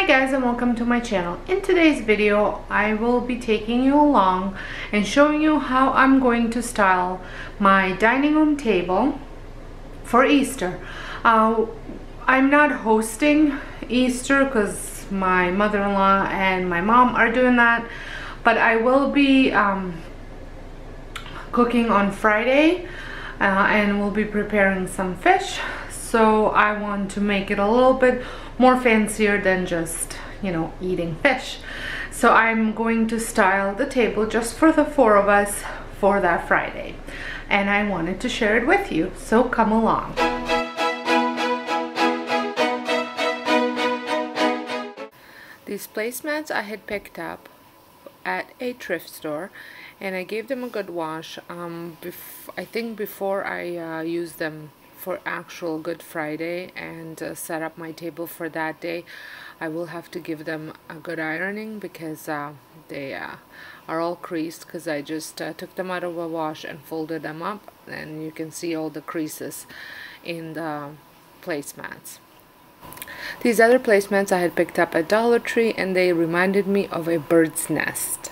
Hi guys, and welcome to my channel. In today's video I will be taking you along and showing you how I'm going to style my dining room table for Easter. I'm not hosting Easter because my mother-in-law and my mom are doing that, but I will be cooking on Friday and we'll be preparing some fish. So I want to make it a little bit more fancier than just, you know, eating fish. So I'm going to style the table just for the four of us for that Friday. And I wanted to share it with you, so come along. These placemats I had picked up at a thrift store, and I gave them a good wash. I think before I used them for actual Good Friday and set up my table for that day, I will have to give them a good ironing because they are all creased because I just took them out of a wash and folded them up, and you can see all the creases in the placemats. These other placemats I had picked up at Dollar Tree, and they reminded me of a bird's nest.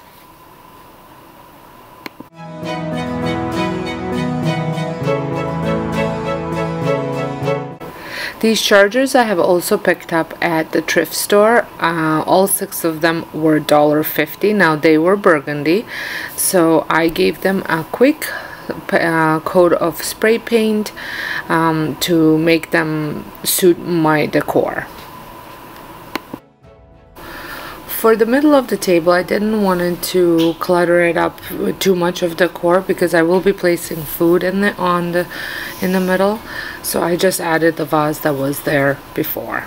These chargers I have also picked up at the thrift store. All 6 of them were $1.50. Now they were burgundy, so I gave them a quick coat of spray paint to make them suit my decor. For the middle of the table, I didn't want it to clutter it up with too much of decor because I will be placing food in the middle. So I just added the vase that was there before.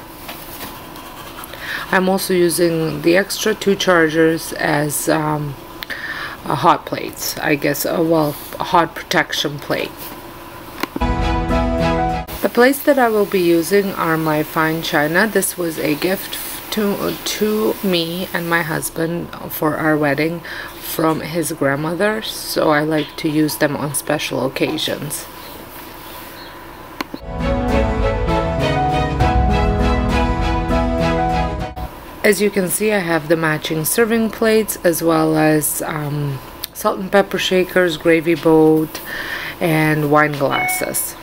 I'm also using the extra 2 chargers as hot plates, I guess. Well, a hot protection plate. The plates that I will be using are my fine china. This was a gift to me and my husband for our wedding from his grandmother, so I like to use them on special occasions. As you can see, I have the matching serving plates as well as salt and pepper shakers, gravy boat, and wine glasses.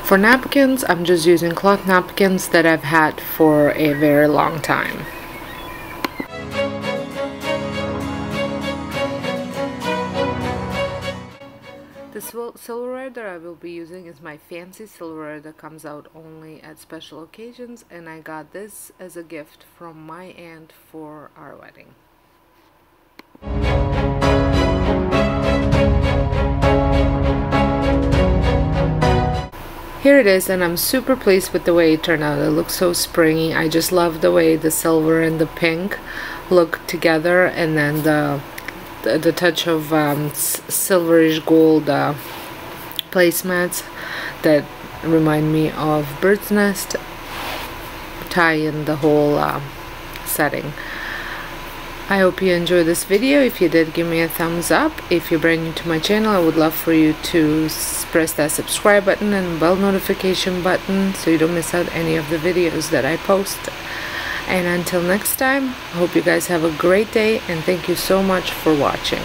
For napkins, I'm just using cloth napkins that I've had for a very long time. The silverware that I will be using is my fancy silverware that comes out only at special occasions, and I got this as a gift from my aunt for our wedding. Here it is, and I'm super pleased with the way it turned out. It looks so springy. I just love the way the silver and the pink look together, and then the touch of silverish gold placemats that remind me of bird's nest tie in the whole setting. I hope you enjoyed this video. If you did, give me a thumbs up. If you're brand new to my channel, I would love for you to press that subscribe button and bell notification button so you don't miss out any of the videos that I post. And until next time, I hope you guys have a great day, and thank you so much for watching.